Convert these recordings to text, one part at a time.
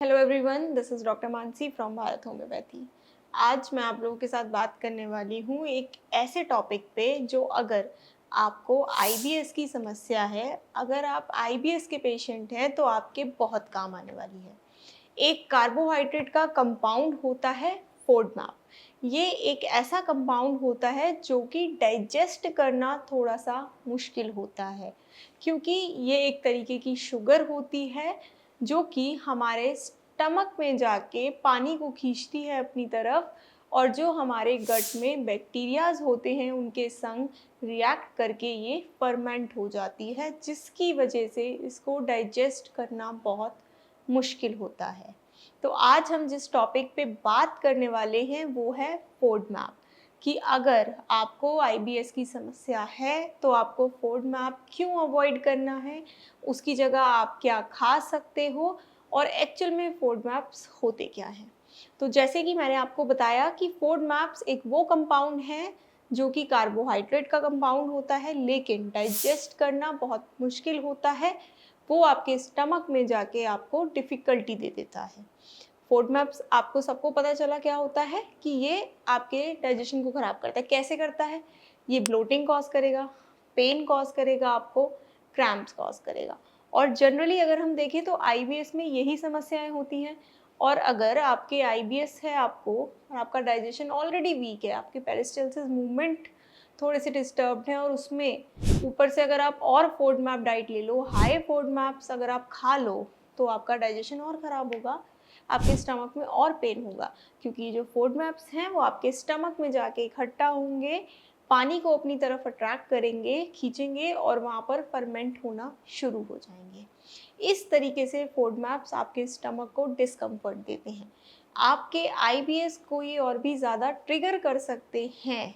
Hello everyone, this is doctor Mansi from Bharat homeopathy. आज मैं आप लोगों के साथ बात करने वाली हूँ एक ऐसे टॉपिक पे जो अगर आपको आईबीएस की समस्या है, अगर आप आईबीएस के पेशेंट हैं तो आपके बहुत काम आने वाली है। एक कार्बोहाइड्रेट का कंपाउंड होता है फोडमैप। ये एक ऐसा कंपाउंड होता है जो कि डाइजेस्ट करना थोड़ा सा मुश्किल होता है, क्योंकि ये एक तरीके की शुगर होती है जो कि हमारे स्टमक में जाके पानी को खींचती है अपनी तरफ, और जो हमारे गट में बैक्टीरियाज होते हैं उनके संग रिएक्ट करके ये फर्मेंट हो जाती है, जिसकी वजह से इसको डाइजेस्ट करना बहुत मुश्किल होता है। तो आज हम जिस टॉपिक पे बात करने वाले हैं वो है फोडमैप, कि अगर आपको आईबीएस की समस्या है तो आपको फोडमैप क्यों अवॉइड करना है, उसकी जगह आप क्या खा सकते हो, और एक्चुअल में फोडमैप्स होते क्या हैं। तो जैसे कि मैंने आपको बताया कि फोडमैप्स एक वो कंपाउंड है जो कि कार्बोहाइड्रेट का कंपाउंड होता है, लेकिन डाइजेस्ट करना बहुत मुश्किल होता है। वो आपके स्टमक में जाके आपको डिफ़िकल्टी दे देता है। फोडमैप्स आपको सबको पता चला क्या होता है कि ये आपके डाइजेशन को ख़राब करता है। कैसे करता है? ये ब्लोटिंग कॉज़ करेगा, पेन कॉज़ करेगा आपको, क्रैम्प्स कॉज़ करेगा। और जनरली अगर हम देखें तो आईबीएस में यही समस्याएँ होती हैं। और अगर आपके आईबीएस है आपको और आपका डाइजेशन ऑलरेडी वीक है, आपके पेरिस्टालसिस मूवमेंट थोड़े से डिस्टर्ब्ड हैं, और उसमें ऊपर से अगर आप और फोडमैप डाइट ले लो, हाई फोडमैप्स अगर आप खा लो, तो आपका डाइजेशन और ख़राब होगा, आपके स्टमक में और पेन होगा, क्योंकि ये जो फोडमैप्स हैं वो आपके स्टमक में जाके इकट्ठा होंगे, पानी को अपनी तरफ अट्रैक्ट करेंगे, खींचेंगे, और वहाँ पर फर्मेंट होना शुरू हो जाएंगे। इस तरीके से फोडमैप्स आपके स्टमक को डिस्कम्फर्ट देते हैं। आपके आईबीएस को ये और भी ज़्यादा ट्रिगर कर सकते हैं,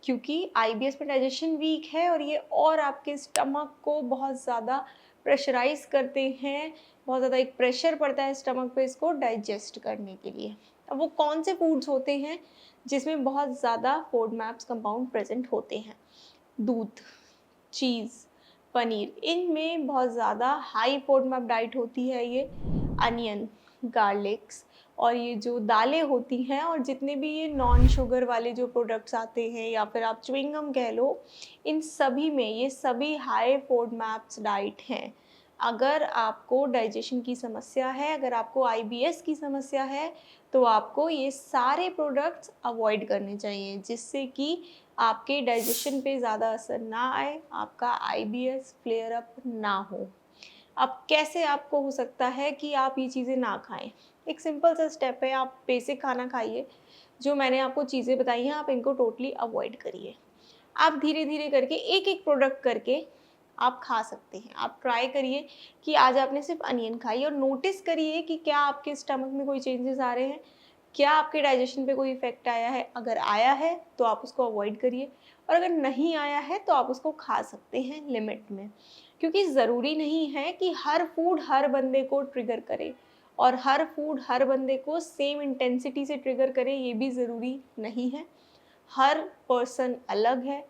क्योंकि आईबीएस में डाइजेशन वीक है और ये और आपके स्टमक को बहुत ज़्यादा प्रेशराइज़ करते हैं, बहुत ज़्यादा एक प्रेशर पड़ता है स्टमक पे इसको डाइजेस्ट करने के लिए। अब वो कौन से फूड्स होते हैं जिसमें बहुत ज़्यादा फोडमैप्स कंपाउंड प्रेज़ेंट होते हैं? दूध, चीज़, पनीर, इनमें बहुत ज़्यादा हाई फोडमैप डाइट होती है ये। अनियन, गार्लिक्स, और ये जो दालें होती हैं, और जितने भी ये नॉन शुगर वाले जो प्रोडक्ट्स आते हैं या फिर आप च्युइंगम कह लो, इन सभी में ये सभी हाई फोडमैप्स डाइट हैं। अगर आपको डाइजेशन की समस्या है, अगर आपको आईबीएस की समस्या है, तो आपको ये सारे प्रोडक्ट्स अवॉइड करने चाहिए, जिससे कि आपके डाइजेशन पे ज़्यादा असर ना आए, आपका आईबीएस फ्लेयर अप ना हो। अब कैसे आपको हो सकता है कि आप ये चीज़ें ना खाएँ? एक सिंपल सा स्टेप है, आप बेसिक खाना खाइए। जो मैंने आपको चीज़ें बताई हैं, आप इनको टोटली अवॉइड करिए। आप धीरे-धीरे करके एक-एक प्रोडक्ट करके आप खा सकते हैं। आप ट्राई करिए कि आज आपने सिर्फ़ अनियन खाई, और नोटिस करिए कि क्या आपके स्टमक में कोई चेंजेस आ रहे हैं? क्या आपके डाइजेशन पे कोई इफ़ेक्ट आया है? अगर आया है तो आप उसको अवॉइड करिए, और अगर नहीं आया है तो आप उसको खा सकते हैं लिमिट में। क्योंकि ज़रूरी नहीं है कि हर फूड हर बंदे को ट्रिगर करे, और हर फूड हर बंदे को सेम इंटेंसिटी से ट्रिगर करे, ये भी ज़रूरी नहीं है। हर पर्सन अलग है,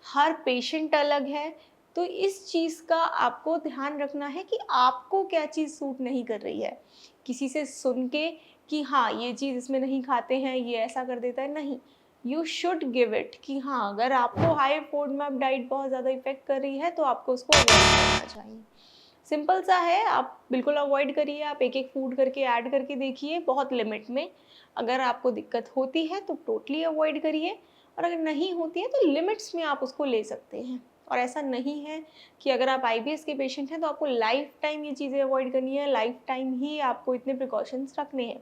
हर पेशेंट अलग है। तो इस चीज़ का आपको ध्यान रखना है कि आपको क्या चीज़ सूट नहीं कर रही है। किसी से सुन के कि हाँ, ये चीज़ इसमें नहीं खाते हैं, ये ऐसा कर देता है, नहीं। यू शुड गिव इट कि हाँ, अगर आपको हाई फोडमैप डाइट बहुत ज़्यादा इफ़ेक्ट कर रही है तो आपको उसको अवॉइड करना चाहिए। सिंपल सा है, आप बिल्कुल अवॉइड करिए, आप एक-एक फूड करके ऐड करके देखिए बहुत लिमिट में। अगर आपको दिक्कत होती है तो टोटली अवॉइड करिए, और अगर नहीं होती है तो लिमिट्स में आप उसको ले सकते हैं। और ऐसा नहीं है कि अगर आप आईबीएस के पेशेंट हैं तो आपको लाइफ टाइम ये चीज़ें अवॉइड करनी है, लाइफ टाइम ही आपको इतने प्रिकॉशंस रखने हैं।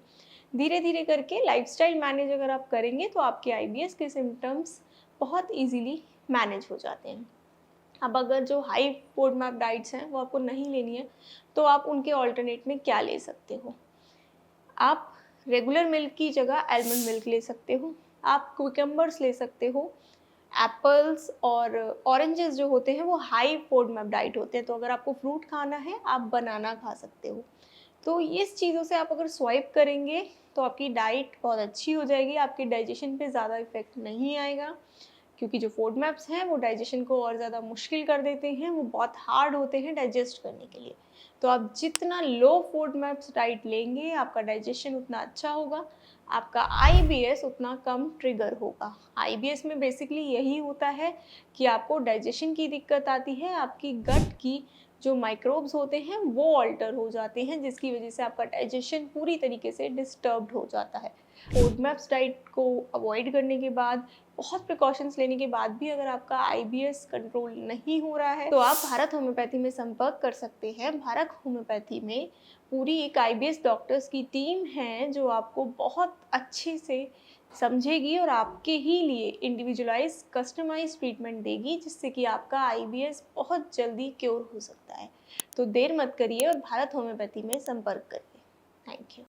धीरे-धीरे करके लाइफ़स्टाइल मैनेज अगर आप करेंगे तो आपके आईबीएस के सिम्पटम्स बहुत ईज़िली मैनेज हो जाते हैं। अब अगर जो हाई फोडमैप डाइट्स हैं वो आपको नहीं लेनी है, तो आप उनके अल्टरनेट में क्या ले सकते हो? आप रेगुलर मिल्क की जगह आलमंड मिल्क ले सकते हो, आप क्यूकम्बर्स ले सकते हो, एप्पल्स और ऑरेंजेस जो होते हैं वो हाई फोडमैप डाइट होते हैं, तो अगर आपको फ्रूट खाना है आप बनाना खा सकते हो। तो इस चीज़ों से आप अगर स्वाइप करेंगे तो आपकी डाइट बहुत अच्छी हो जाएगी, आपके डाइजेशन पे ज़्यादा इफ़ेक्ट नहीं आएगा। क्योंकि जो फोडमैप्स हैं वो डाइजेशन को और ज़्यादा मुश्किल कर देते हैं, वो बहुत हार्ड होते हैं डाइजेस्ट करने के लिए। तो आप जितना लो फोडमैप्स डाइट लेंगे, आपका डाइजेशन उतना अच्छा होगा, आपका आईबीएस उतना कम ट्रिगर होगा। आईबीएस में बेसिकली यही होता है कि आपको डाइजेशन की दिक्कत आती है, आपकी गट की जो माइक्रोब्स होते हैं वो अल्टर हो जाते हैं, जिसकी वजह से आपका डाइजेशन पूरी तरीके से डिस्टर्ब्ड हो जाता है। फोडमैप्स डाइट को अवॉइड करने के बाद, बहुत प्रिकॉशंस लेने के बाद भी अगर आपका आईबीएस कंट्रोल नहीं हो रहा है, तो आप भारत होम्योपैथी में संपर्क कर सकते हैं। भारत होम्योपैथी में पूरी एक आईबीएस डॉक्टर्स की टीम है जो आपको बहुत अच्छे से समझेगी और आपके ही लिए इंडिविजुअलाइज कस्टमाइज ट्रीटमेंट देगी, जिससे कि आपका आईबीएस बहुत जल्दी क्योर हो सकता है। तो देर मत करिए और भारत होम्योपैथी में संपर्क करिए। Thank you.